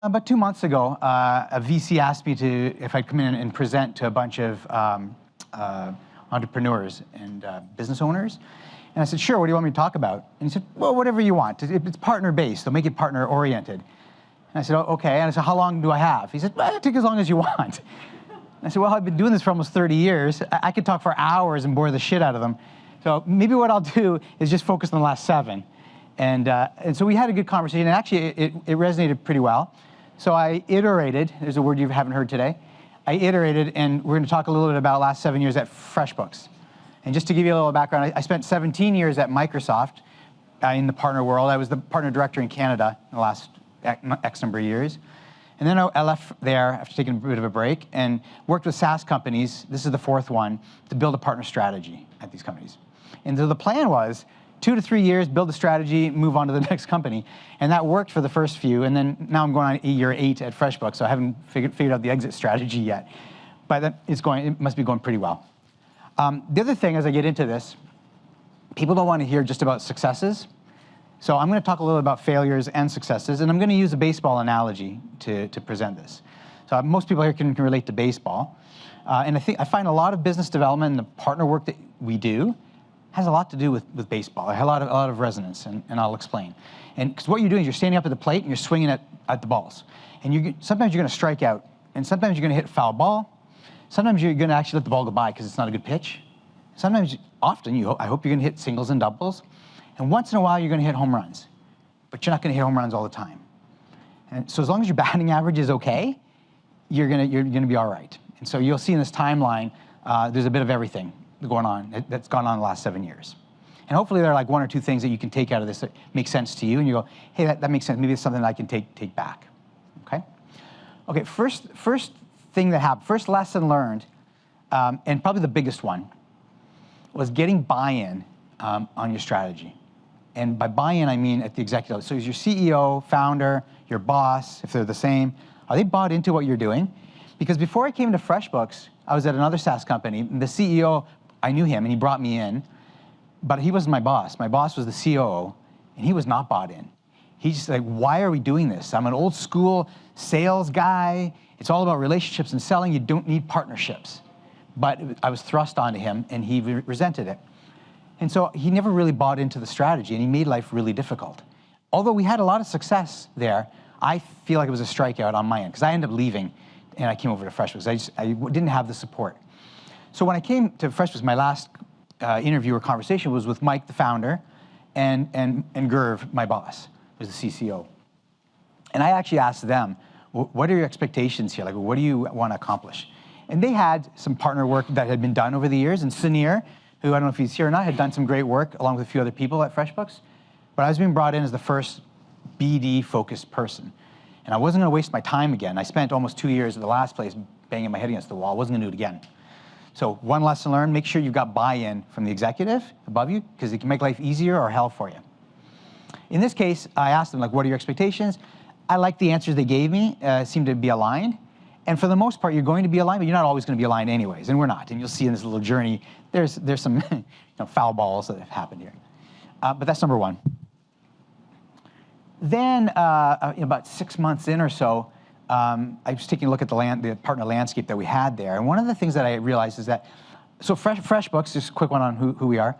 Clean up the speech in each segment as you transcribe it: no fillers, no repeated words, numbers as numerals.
About 2 months ago, a VC asked me if I'd come in and present to a bunch of entrepreneurs and business owners. And I said, sure, what do you want me to talk about? And he said, well, whatever you want. It's partner-based, so make it partner-oriented. And I said, oh, okay. And I said, how long do I have? He said, well, take as long as you want. And I said, well, I've been doing this for almost 30 years. I could talk for hours and bore the shit out of them. So maybe what I'll do is just focus on the last 7. And so we had a good conversation, and actually it resonated pretty well. So I iterated, there's a word you haven't heard today. I iterated, and we're gonna talk a little bit about the last 7 years at FreshBooks. And just to give you a little background, I spent 17 years at Microsoft in the partner world. I was the partner director in Canada in the last X number of years. And then I left there after taking a bit of a break and worked with SaaS companies, this is the 4th one, to build a partner strategy at these companies. And so the plan was 2 to 3 years, build a strategy, move on to the next company. And that worked for the first few, and then now I'm going on year 8 at FreshBooks, so I haven't figured out the exit strategy yet. But it must be going pretty well. The other thing, as I get into this, people don't want to hear just about successes. So I'm going to talk a little about failures and successes, and I'm going to use a baseball analogy to present this. So most people here can relate to baseball. And I find a lot of business development and the partner work that we do has a lot to do with baseball. I have a lot of resonance, and I'll explain. And because what you're doing is you're standing up at the plate and you're swinging at the balls. And sometimes you're going to strike out, and sometimes you're going to hit a foul ball. Sometimes you're going to actually let the ball go by because it's not a good pitch. Sometimes, often, I hope you're going to hit singles and doubles. And once in a while, you're going to hit home runs. But you're not going to hit home runs all the time. And so as long as your batting average is okay, you're going to be all right. And so you'll see in this timeline, there's a bit of everything going on that's gone on in the last 7 years. And hopefully there are like 1 or 2 things that you can take out of this that make sense to you, and you go, hey, that makes sense. Maybe it's something that I can take back. Okay? Okay, first thing that happened, first lesson learned, and probably the biggest one, was getting buy-in on your strategy. And by buy-in, I mean at the executive level. So is your CEO, founder, your boss, if they're the same, are they bought into what you're doing? Because before I came to FreshBooks, I was at another SaaS company, and the CEO, I knew him, and he brought me in, but he wasn't my boss. My boss was the COO, and he was not bought in. He's just like, why are we doing this? I'm an old school sales guy. It's all about relationships and selling. You don't need partnerships. But I was thrust onto him, and he resented it. And so he never really bought into the strategy, and he made life really difficult. Although we had a lot of success there, I feel like it was a strikeout on my end, because I ended up leaving, and I came over to FreshBooks. I didn't have the support. So when I came to FreshBooks, my last interview or conversation was with Mike, the founder, and Gerv, my boss, who was the CCO. And I actually asked them, what are your expectations here? Like, what do you want to accomplish? And they had some partner work that had been done over the years, and Sunir, who I don't know if he's here or not, had done some great work along with a few other people at FreshBooks. But I was being brought in as the first BD-focused person. And I wasn't going to waste my time again. I spent almost 2 years at the last place banging my head against the wall. I wasn't going to do it again. So one lesson learned, make sure you've got buy-in from the executive above you, because it can make life easier or hell for you. In this case, I asked them, like, what are your expectations? I liked the answers they gave me, seemed to be aligned. And for the most part, you're going to be aligned, but you're not always going to be aligned anyways, and we're not. And you'll see in this little journey, there's some foul balls that have happened here. But that's number one. Then about 6 months in or so, I was taking a look at the partner landscape that we had there. And one of the things that I realized is that, so FreshBooks, just a quick one on who we are,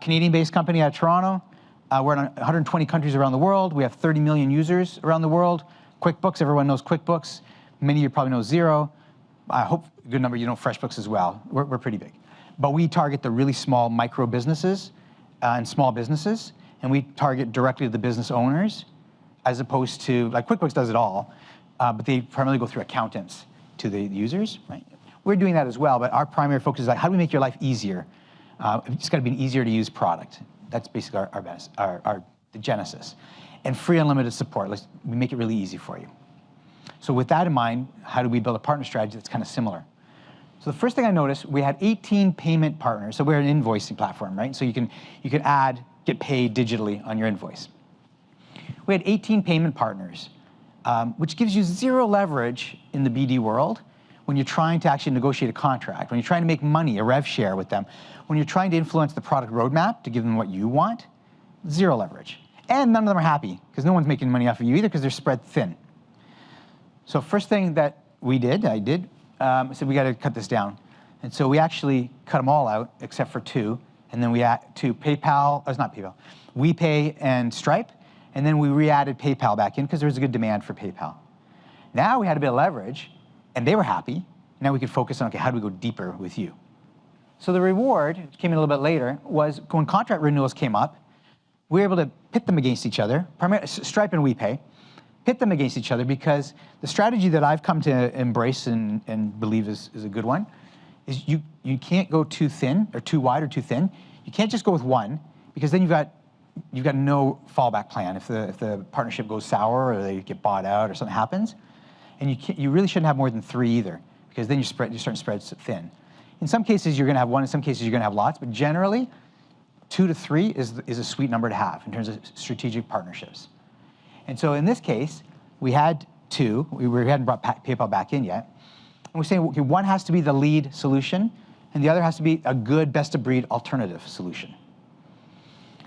Canadian-based company out of Toronto. We're in 120 countries around the world. We have 30 million users around the world. QuickBooks, everyone knows QuickBooks. Many of you probably know Xero. I hope a good number of you know FreshBooks as well. We're pretty big. But we target the really small micro businesses and small businesses, and we target directly the business owners, as opposed to, like QuickBooks does it all, but they primarily go through accountants to the users, right? We're doing that as well, but our primary focus is like, how do we make your life easier? It's got to be an easier to use product. That's basically the genesis. And free unlimited support. We make it really easy for you. So with that in mind, how do we build a partner strategy that's kind of similar? So the first thing I noticed, we had 18 payment partners. So we're an invoicing platform, right? So you can get paid digitally on your invoice. We had 18 payment partners, which gives you zero leverage in the BD world when you're trying to actually negotiate a contract, when you're trying to make money, a rev share with them, when you're trying to influence the product roadmap to give them what you want, zero leverage. And none of them are happy, because no one's making money off of you either, because they're spread thin. So first thing that I did, said we got to cut this down. And so we actually cut them all out except for two. And then we add to PayPal, it's not PayPal, WePay and Stripe. And then we re-added PayPal back in because there was a good demand for PayPal. Now we had a bit of leverage and they were happy. Now we could focus on, okay, how do we go deeper with you? So the reward, which came in a little bit later, was when contract renewals came up, we were able to pit them against each other, primarily Stripe and WePay, pit them against each other because the strategy that I've come to embrace and believe is a good one is you can't go too thin or too wide or too thin. You can't just go with one because then you've got no fallback plan if the partnership goes sour or they get bought out or something happens. And you really shouldn't have more than three either because then you're starting to spread thin. In some cases you're going to have one, in some cases you're going to have lots, but generally 2 to 3 is a sweet number to have in terms of strategic partnerships. And so in this case, we had two. We hadn't brought PayPal back in yet. And we're saying, okay, one has to be the lead solution, and the other has to be a good best-of-breed alternative solution.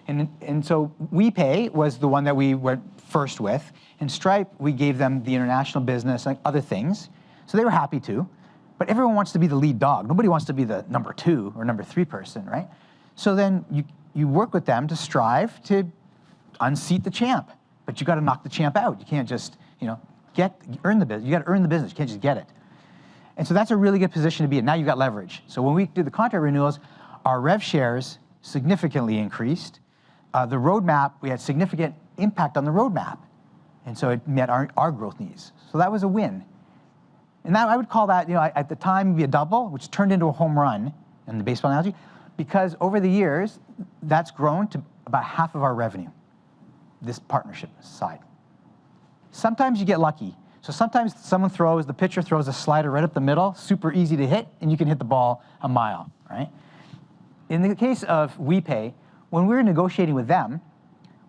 And so WePay was the one that we went first with, and Stripe, we gave them the international business and other things. So they were happy to, but everyone wants to be the lead dog. Nobody wants to be the number 2 or number 3 person, right? So then you work with them to strive to unseat the champ, but you got to knock the champ out. You can't just, earn the business. You got to earn the business. You can't just get it. And so that's a really good position to be in. Now you've got leverage. So when we did the contract renewals, our rev shares significantly increased. The roadmap, we had significant impact on the roadmap. And so it met our growth needs. So that was a win. And that, I would call that, at the time, be a double, which turned into a home run in the baseball analogy, because over the years, that's grown to about half of our revenue, this partnership side. Sometimes you get lucky. So sometimes the pitcher throws a slider right up the middle, super easy to hit, and you can hit the ball a mile, right? In the case of WePay, when we were negotiating with them,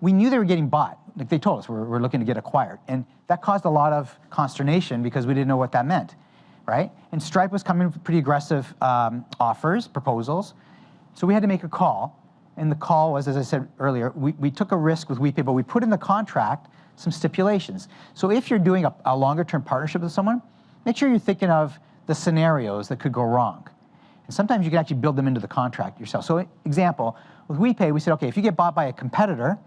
we knew they were getting bought. Like they told us, we're looking to get acquired. And that caused a lot of consternation because we didn't know what that meant, right? And Stripe was coming with pretty aggressive offers, proposals. So we had to make a call. And the call was, as I said earlier, we took a risk with WePay, but we put in the contract some stipulations. So if you're doing a longer term partnership with someone, make sure you're thinking of the scenarios that could go wrong. And sometimes you can actually build them into the contract yourself. So example, with WePay, we said, okay, if you get bought by a competitor,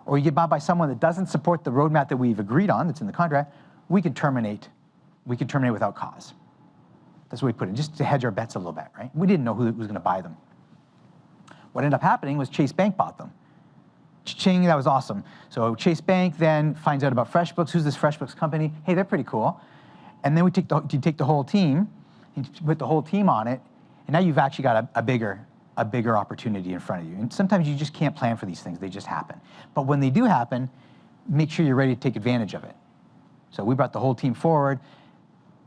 or you get bought by someone that doesn't support the roadmap that we've agreed on, that's in the contract, we could terminate. We could terminate without cause. That's what we put in, just to hedge our bets a little bit, right? We didn't know who was going to buy them. What ended up happening was Chase Bank bought them. Ching, that was awesome. So Chase Bank then finds out about FreshBooks. Who's this FreshBooks company? Hey, they're pretty cool. And then you take the whole team, you put the whole team on it, and now you've actually got a bigger opportunity in front of you. And sometimes you just can't plan for these things, they just happen. But when they do happen, make sure you're ready to take advantage of it. So we brought the whole team forward,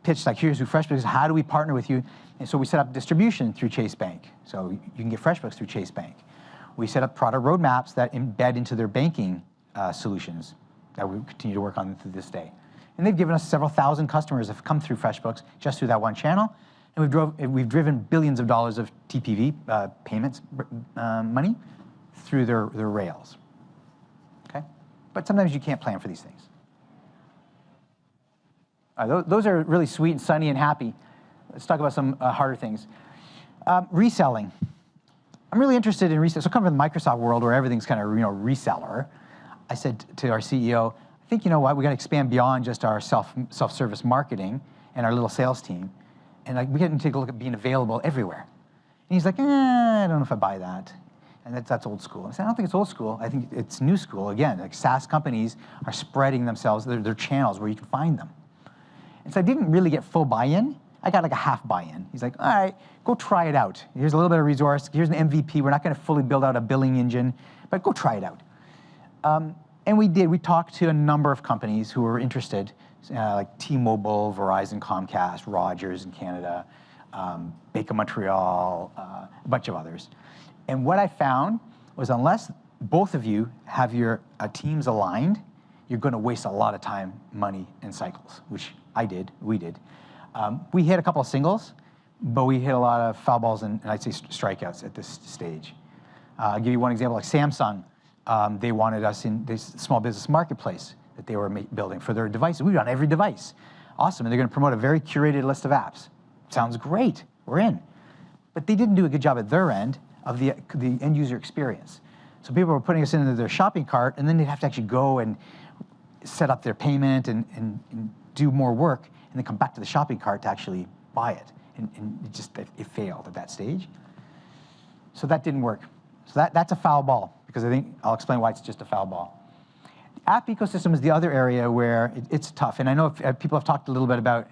pitched like, here's who FreshBooks is, how do we partner with you? And so we set up distribution through Chase Bank. So you can get FreshBooks through Chase Bank. We set up product roadmaps that embed into their banking solutions that we continue to work on through this day. And they've given us several thousand customers that have come through FreshBooks just through that one channel. And we've driven billions of dollars of TPV payments, money, through their rails, okay? But sometimes you can't plan for these things. Those are really sweet and sunny and happy. Let's talk about some harder things. Reselling. I'm really interested in reselling. So coming from the Microsoft world where everything's kind of reseller, I said to our CEO, I think, you know what, we got to expand beyond just our self-service marketing and our little sales team. And we got to take a look at being available everywhere. And he's like, I don't know if I buy that. And that's old school. I said, I don't think it's old school. I think it's new school. Again, like SaaS companies are spreading themselves, their channels where you can find them. And so I didn't really get full buy-in. I got like a half buy-in. He's like, all right, go try it out. Here's a little bit of resource. Here's an MVP. We're not going to fully build out a billing engine, but go try it out. And we did. We talked to a number of companies who were interested, like T-Mobile, Verizon, Comcast, Rogers in Canada, Bank of Montreal, a bunch of others. And what I found was unless both of you have your teams aligned, you're going to waste a lot of time, money, and cycles, which we did. We hit a couple of singles, but we hit a lot of foul balls and I'd say strikeouts at this stage. I'll give you one example, like Samsung. They wanted us in this small business marketplace that they were building for their devices. We were on every device. Awesome, and they're going to promote a very curated list of apps. Sounds great, we're in. But they didn't do a good job at their end of the end user experience. So people were putting us into their shopping cart, and then they'd have to actually go and set up their payment and do more work, and then come back to the shopping cart to actually buy it. And it failed at that stage. So that didn't work. So that's a foul ball, because I think I'll explain why it's just a foul ball. App ecosystem is the other area where it's tough. And I know people have talked a little bit about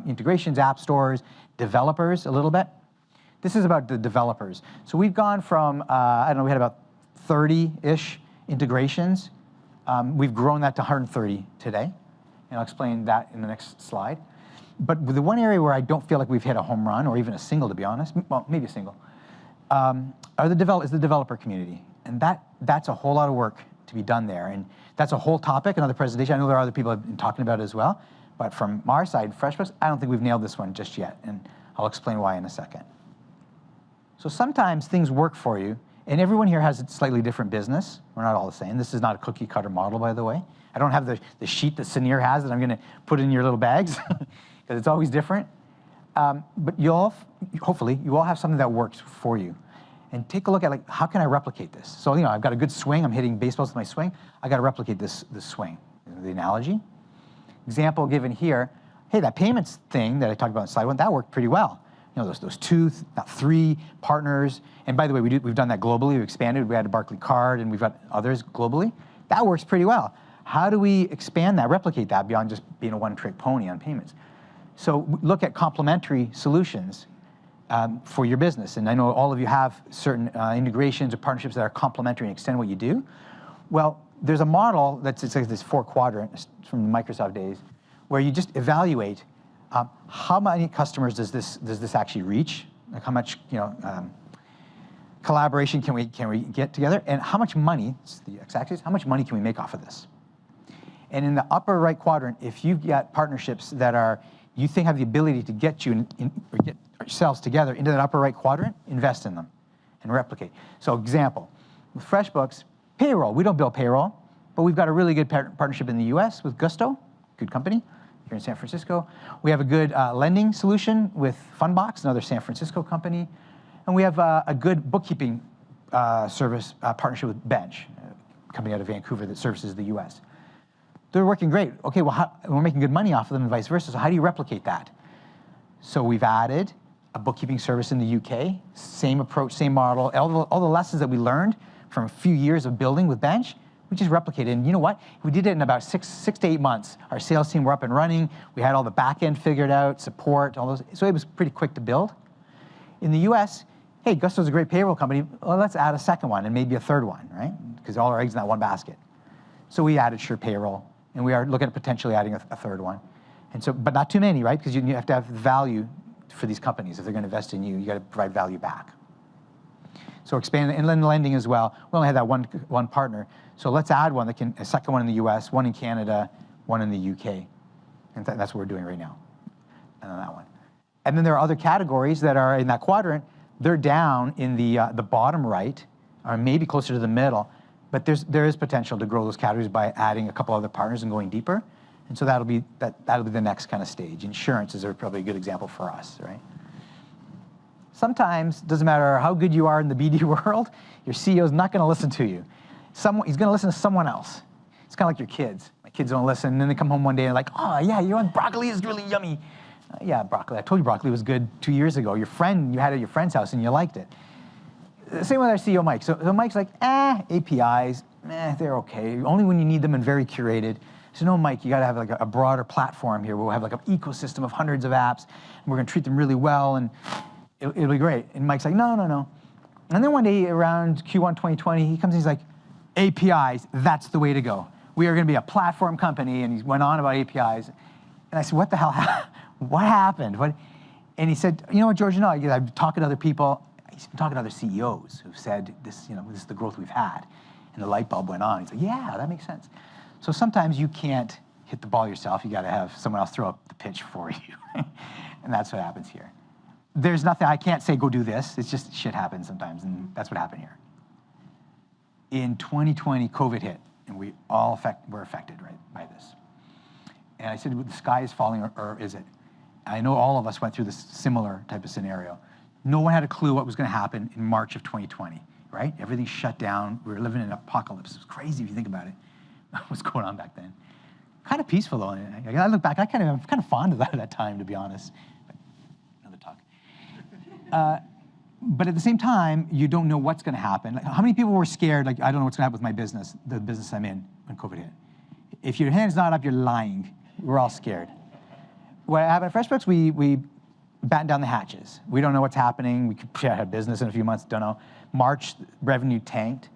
integrations, app stores, developers a little bit. This is about the developers. So we've gone from, I don't know, we had about 30-ish integrations. We've grown that to 130 today. And I'll explain that in the next slide. But the one area where I don't feel like we've hit a home run, or even a single, to be honest, well, maybe a single, is the developer community. And that's a whole lot of work to be done there. And that's a whole topic, another presentation. I know there are other people who have been talking about it as well. But from our side, FreshBooks, I don't think we've nailed this one just yet. And I'll explain why in a second. So sometimes things work for you, and everyone here has a slightly different business. We're not all the same. This is not a cookie cutter model, by the way. I don't have the sheet that Sunir has that I'm going to put in your little bags, because it's always different. But hopefully, you all have something that works for you. And take a look at, like, how can I replicate this? So, I've got a good swing. I'm hitting baseballs with my swing. I got to replicate this swing. The analogy. Example given here. Hey, that payments thing that I talked about in slide one, that worked pretty well. Those 2, not 3 partners. And by the way, we've done that globally. We've expanded. We had a Barclay card, and we've got others globally. That works pretty well. How do we expand that, replicate that beyond just being a one-trick pony on payments? So look at complementary solutions for your business. And I know all of you have certain integrations or partnerships that are complementary and extend what you do. Well, there's a model it's like this 4-quadrant from the Microsoft days, where you just evaluate how many customers does this actually reach? Like, how much collaboration can we get together, and how much money? It's the x-axis. How much money can we make off of this? And in the upper right quadrant, if you've got partnerships that you think have the ability to get you or get yourselves together into that upper right quadrant, invest in them and replicate. So example, with FreshBooks, payroll. We don't bill payroll, but we've got a really good partnership in the US with Gusto, good company here in San Francisco. We have a good lending solution with Fundbox, another San Francisco company. And we have a good bookkeeping service partnership with Bench, a company out of Vancouver that services the US. They're working great. Okay, well, we're making good money off of them and vice versa, so how do you replicate that? So we've added a bookkeeping service in the UK, same approach, same model, all the lessons that we learned from a few years of building with Bench, we just replicated. And you know what? We did it in about six to 8 months. Our sales team were up and running. We had all the back end figured out, support, all those. So it was pretty quick to build. In the US, hey, Gusto's a great payroll company. Well, let's add a second one and maybe a third one, right? Because all our eggs in that one basket. So we added Sure Payroll, and we are looking at potentially adding a third one. And so, but not too many, right? Because you have to have value for these companies. If they're going to invest in you, you got to provide value back. So expand inland lending as well. We only had that one partner. So let's add one a second one in the US, one in Canada, one in the UK. And that's what we're doing right now on that one. And then there are other categories that are in that quadrant. They're down in the bottom right, or maybe closer to the middle. But there is potential to grow those categories by adding a couple other partners and going deeper. And so that'll be the next kind of stage. Insurance is probably a good example for us, right? Sometimes, doesn't matter how good you are in the BD world, your CEO is not going to listen to you. He's going to listen to someone else. It's kind of like your kids. My kids don't listen, and then they come home one day and like, oh yeah, broccoli is really yummy. Yeah, broccoli. I told you broccoli was good 2 years ago. You had it at your friend's house and you liked it. Same with our CEO, Mike. So Mike's like, APIs, they're okay. Only when you need them and very curated. So no, Mike, you got to have like a broader platform here. We'll have like an ecosystem of hundreds of apps, and we're going to treat them really well, and it'll be great. And Mike's like, no. And then one day around Q1 2020, he comes and he's like, APIs, that's the way to go. We are going to be a platform company, and he went on about APIs. And I said, what the hell? What happened? And he said, you know what, George, no, I've talked to other people. He's been talking to other CEOs who've said this is the growth we've had. And the light bulb went on. He's like, yeah, that makes sense. So sometimes you can't hit the ball yourself. You got to have someone else throw up the pitch for you. And that's what happens here. There's nothing, I can't say go do this. It's just shit happens sometimes, and that's what happened here. In 2020, COVID hit, and we all were affected, right, by this. And I said, well, the sky is falling, or is it? I know all of us went through this similar type of scenario. No one had a clue what was going to happen in March of 2020, right? Everything shut down. We were living in an apocalypse. It was crazy if you think about it. What was going on back then? Kind of peaceful, though. I look back, I'm kind of fond of that time, to be honest. But another talk. But at the same time, you don't know what's going to happen. Like, how many people were scared, like, I don't know what's going to happen with my business, the business I'm in, when COVID hit? If your hand's not up, you're lying. We're all scared. What happened at FreshBooks, we batten down the hatches. We don't know what's happening. We could have business in a few months, don't know. March, revenue tanked.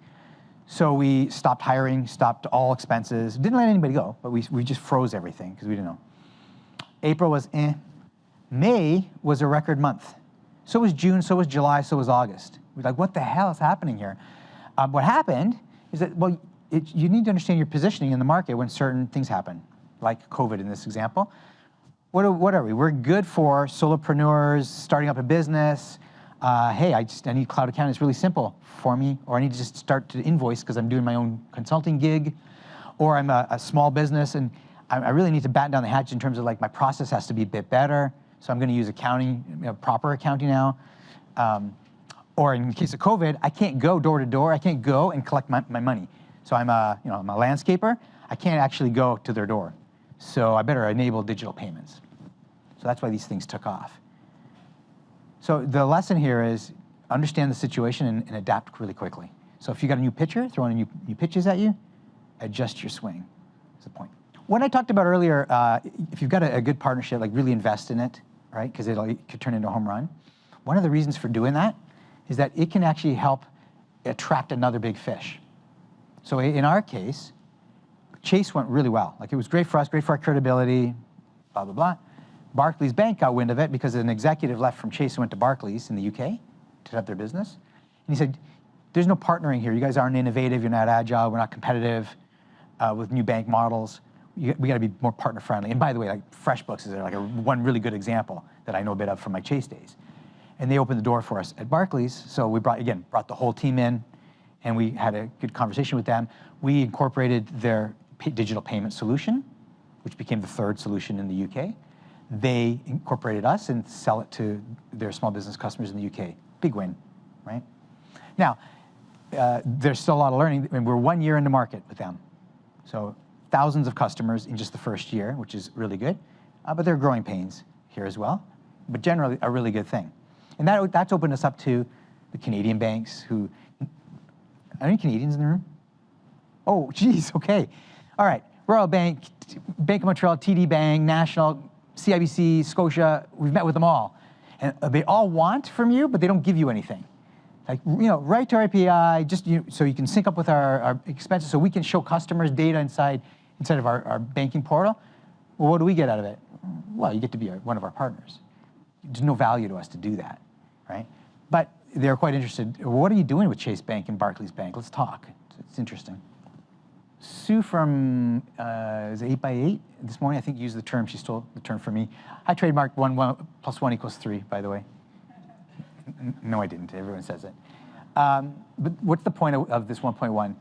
So we stopped hiring, stopped all expenses. Didn't let anybody go, but we just froze everything because we didn't know. April was eh. May was a record month. So was June, so was July, so was August. We're like, what the hell is happening here? What happened is that, well, you need to understand your positioning in the market when certain things happen, like COVID in this example. What are we? We're good for solopreneurs, starting up a business. Hey, I need cloud accounting. It's really simple for me. Or I need to just start to invoice because I'm doing my own consulting gig. Or I'm a small business and I really need to batten down the hatch in terms of like my process has to be a bit better. So I'm going to use accounting, proper accounting now. Or in the case of COVID, I can't go door to door. I can't go and collect my money. So I'm I'm a landscaper. I can't actually go to their door. So I better enable digital payments. So that's why these things took off. So the lesson here is understand the situation and adapt really quickly. So if you got a new pitcher throwing new pitches at you, adjust your swing. That's the point. What I talked about earlier, if you've got a good partnership, like really invest in it, right? Because it could turn into a home run. One of the reasons for doing that is that it can actually help attract another big fish. So in our case, Chase went really well. Like it was great for us, great for our credibility, blah, blah, blah. Barclays Bank got wind of it because an executive left from Chase and went to Barclays in the UK to set up their business. And he said, there's no partnering here. You guys aren't innovative, you're not agile, we're not competitive with new bank models. We got to be more partner friendly. And by the way, like FreshBooks is like one really good example that I know a bit of from my Chase days. And they opened the door for us at Barclays. So we brought the whole team in and we had a good conversation with them. We incorporated their digital payment solution, which became the third solution in the UK. They incorporated us and sell it to their small business customers in the UK. Big win, right? Now, there's still a lot of learning. I mean, we're 1 year into market with them. So thousands of customers in just the first year, which is really good. But there are growing pains here as well, but generally a really good thing. And that's opened us up to the Canadian banks who, are there any Canadians in the room? Oh, geez, okay. All right, Royal Bank, Bank of Montreal, TD Bank, National, CIBC, Scotia, we've met with them all. And they all want from you, but they don't give you anything. Like, write to our API, just so you can sync up with our expenses so we can show customers data inside of our banking portal. Well, what do we get out of it? Well, you get to be one of our partners. There's no value to us to do that, right? But they're quite interested. What are you doing with Chase Bank and Barclays Bank? Let's talk. It's interesting. Sue from is 8x8 this morning, I think, used the term. She stole the term from me. I trademarked 1 + 1 = 3, by the way. No, I didn't. Everyone says it. But what's the point of this 1.1?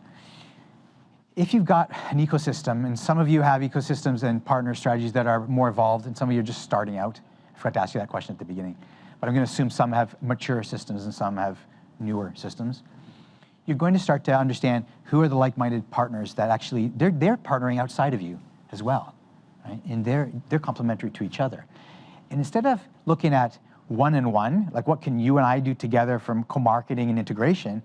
If you've got an ecosystem, and some of you have ecosystems and partner strategies that are more evolved, and some of you are just starting out. I forgot to ask you that question at the beginning. But I'm going to assume some have mature systems and some have newer systems. You're going to start to understand who are the like-minded partners that actually, they're partnering outside of you as well, right? And they're complementary to each other. And instead of looking at one-on-one, like what can you and I do together from co-marketing and integration,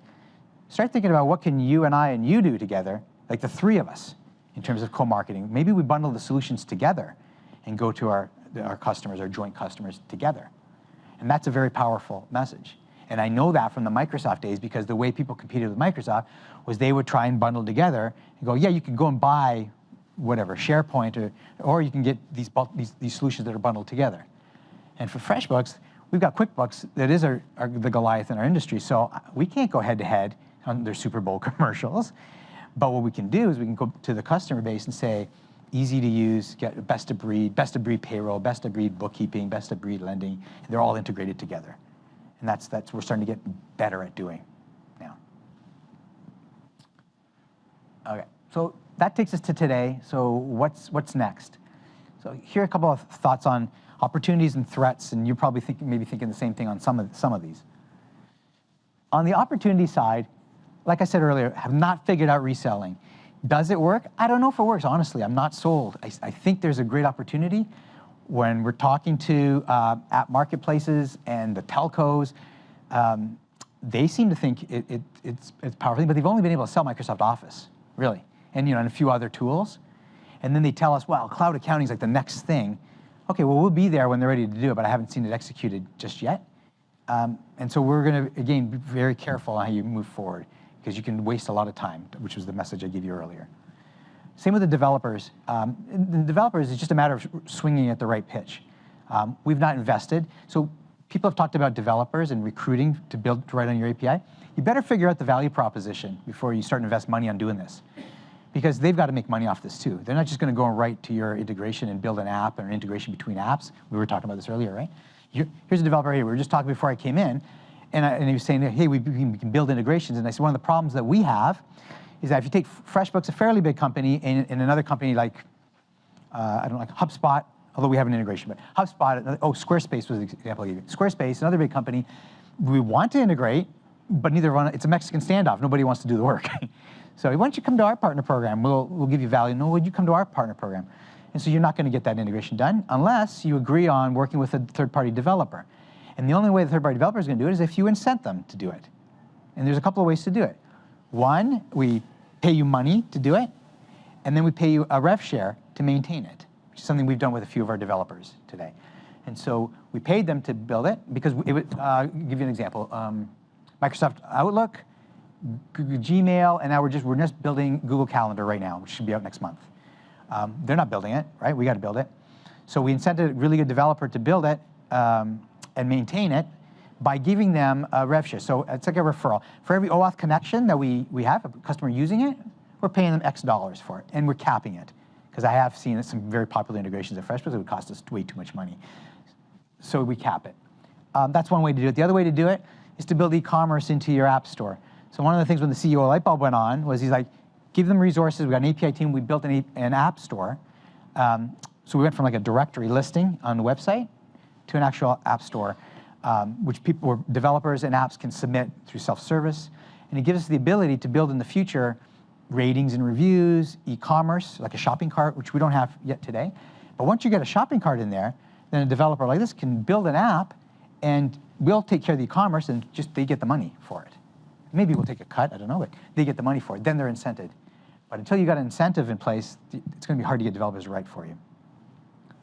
start thinking about what can you and I and you do together, like the three of us, in terms of co-marketing. Maybe we bundle the solutions together and go to our customers, our joint customers together. And that's a very powerful message. And I know that from the Microsoft days because the way people competed with Microsoft was they would try and bundle together and go, yeah, you can go and buy whatever, SharePoint, or you can get these solutions that are bundled together. And for FreshBooks, we've got QuickBooks that is the Goliath in our industry. So we can't go head to head on their Super Bowl commercials. But what we can do is we can go to the customer base and say, easy to use, get best of breed payroll, best of breed bookkeeping, best of breed lending, and they're all integrated together. And that's we're starting to get better at doing now. Okay, so that takes us to today. So what's next? So here are a couple of thoughts on opportunities and threats, and you're probably maybe thinking the same thing on some of these. On the opportunity side, like I said earlier, have not figured out reselling. Does it work? I don't know if it works, honestly. I'm not sold. I think there's a great opportunity when we're talking to app marketplaces and the telcos. They seem to think it's powerful, but they've only been able to sell Microsoft Office, really, and a few other tools. And then they tell us, well, cloud accounting is like the next thing. Okay, well, we'll be there when they're ready to do it, but I haven't seen it executed just yet. And so we're going to, again, be very careful on how you move forward, because you can waste a lot of time, which was the message I gave you earlier. Same with the developers. The developers, it's just a matter of swinging at the right pitch. We've not invested. So people have talked about developers and recruiting to write on your API. You better figure out the value proposition before you start to invest money on doing this, because they've got to make money off this too. They're not just going to go and write to your integration and build an app or an integration between apps. We were talking about this earlier, right? Here's a developer here. We were just talking before I came in, and he was saying, hey, we can build integrations. And I said, one of the problems that we have is that if you take FreshBooks, a fairly big company, and another company like, I don't know, like HubSpot, although we have an integration, but HubSpot, Squarespace was the example I gave you. Squarespace, another big company, we want to integrate, but neither one, it's a Mexican standoff. Nobody wants to do the work. So why don't you come to our partner program? We'll give you value. No, would you come to our partner program? And so you're not going to get that integration done unless you agree on working with a third-party developer. And the only way the third-party developer is going to do it is if you incent them to do it. And there's a couple of ways to do it. One, we pay you money to do it, and then we pay you a rev share to maintain it, which is something we've done with a few of our developers today. And so we paid them to build it because it would, give you an example. Microsoft Outlook, Google Gmail, and now we're just building Google Calendar right now, which should be out next month. They're not building it, right? We got to build it. So we incented a really good developer to build it and maintain it by giving them a rev share. So it's like a referral. For every OAuth connection that we have, a customer using it, we're paying them X dollars for it, and we're capping it. Because I have seen some very popular integrations at FreshBooks that would cost us way too much money. So we cap it. That's one way to do it. The other way to do it is to build e-commerce into your app store. So one of the things when the CEO of Lightbulb went on was he's like, give them resources. We got an API team. We built an app store. So we went from like a directory listing on the website to an actual app store, which developers and apps can submit through self-service. And it gives us the ability to build in the future ratings and reviews, e-commerce, like a shopping cart, which we don't have yet today. But once you get a shopping cart in there, then a developer like this can build an app, and we'll take care of the e-commerce, and just they get the money for it. Maybe we'll take a cut, I don't know, but they get the money for it. Then they're incented. But until you got an incentive in place, it's going to be hard to get developers to write for you.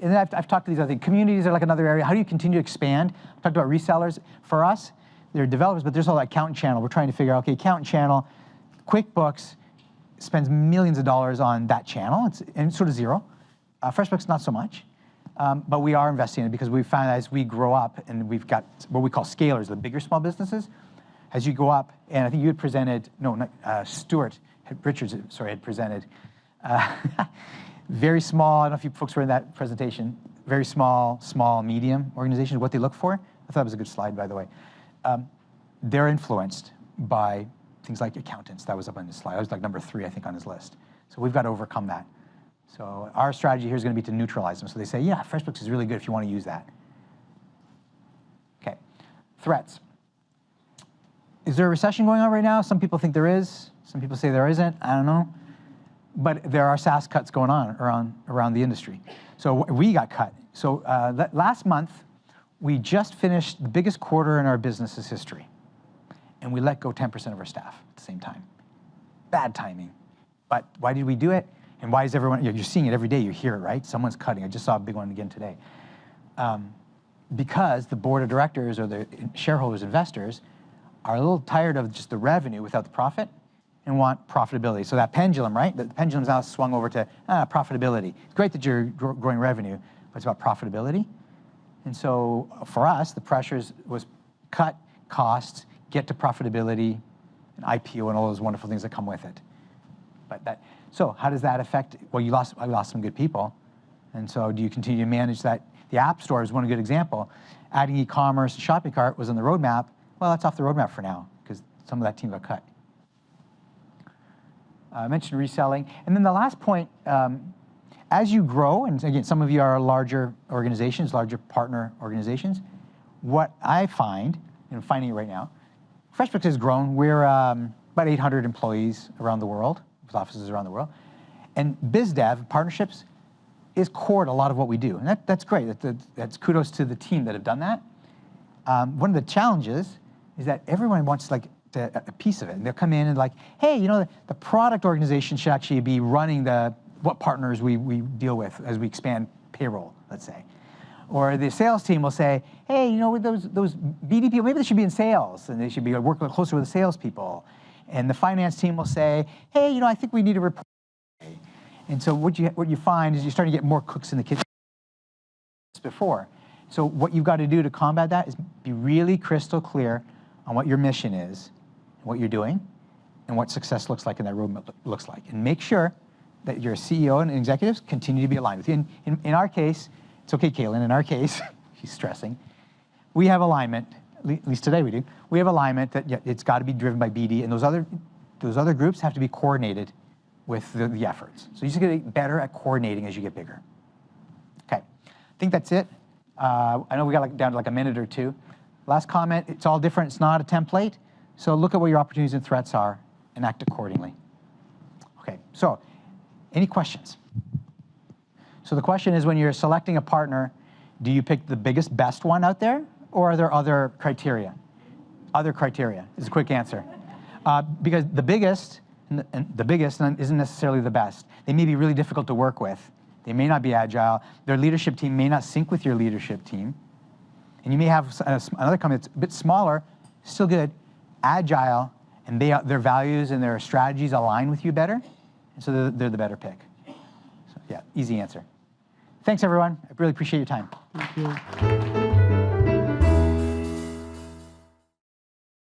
And then I've talked to these other things. Communities are like another area. How do you continue to expand? I've talked about resellers. For us, they're developers, but there's all that accountant channel. We're trying to figure out, okay, accountant channel, QuickBooks spends millions of dollars on that channel, and it's sort of zero. FreshBooks, not so much. But we are investing in it because we found as we grow up, and we've got what we call scalers, the bigger small businesses. As you go up, and I think you had presented, Stuart Richards, had presented. Very small, I don't know if you folks were in that presentation, very small, medium organizations, what they look for. I thought it was a good slide, by the way. They're influenced by things like accountants. That was up on his slide. I was like number 3, I think, on his list. So we've got to overcome that. So our strategy here is going to be to neutralize them. So they say, yeah, FreshBooks is really good if you want to use that. Okay, threats. Is there a recession going on right now? Some people think there is. Some people say there isn't. I don't know. But there are SaaS cuts going on around the industry. So we got cut. So last month, we just finished the biggest quarter in our business's history. And we let go 10% of our staff at the same time. Bad timing. But why did we do it? And why is everyone, you're seeing it every day, you hear it, right? Someone's cutting. I just saw a big one again today. Because the board of directors or the shareholders, investors, are a little tired of just the revenue without the profit and want profitability. So that pendulum, right? The pendulum's now swung over to profitability. It's great that you're growing revenue, but it's about profitability. And so for us, the pressures was cut costs, get to profitability, and IPO and all those wonderful things that come with it. So how does that affect, well, I lost some good people. And so do you continue to manage that? The App Store is one good example. Adding e-commerce and shopping cart was on the roadmap. Well, that's off the roadmap for now because some of that team got cut. I mentioned reselling. And then the last point, and as you grow, and again, some of you are larger organizations, larger partner organizations, what I find, and I'm finding it right now, FreshBooks has grown. We're about 800 employees around the world, with offices around the world. And BizDev, partnerships, is core to a lot of what we do. And that's great. That's kudos to the team that have done that. One of the challenges is that everyone wants like a piece of it. And they'll come in and like, hey, you know, the product organization should actually be running what partners we deal with as we expand payroll, let's say. Or the sales team will say, hey, you know, with those BD people, maybe they should be in sales, and they should be working closer with the salespeople. And the finance team will say, hey, you know, I think we need a report. And so what you find is you're starting to get more cooks in the kitchen before. So what you've got to do to combat that is be really crystal clear on what your mission is, what you're doing, and what success looks like and that roadmap looks like. And make sure that your CEO and executives continue to be aligned with you. In our case, it's okay, Kaylin, in our case, she's stressing, we have alignment, at least today we do, we have alignment that it's got to be driven by BD, and those other groups have to be coordinated with the efforts. So you just get better at coordinating as you get bigger. Okay, I think that's it. I know we got down to like a minute or two. Last comment, it's all different, it's not a template, so look at what your opportunities and threats are and act accordingly. Okay, so any questions? So the question is, when you're selecting a partner, do you pick the biggest, best one out there, or are there other criteria? Other criteria is a quick answer. Because the biggest isn't necessarily the best. They may be really difficult to work with. They may not be agile. Their leadership team may not sync with your leadership team. And you may have another company that's a bit smaller, still good, agile, and their values and their strategies align with you better, and so they're the better pick. So yeah, easy answer. Thanks, everyone. I really appreciate your time. Thank you.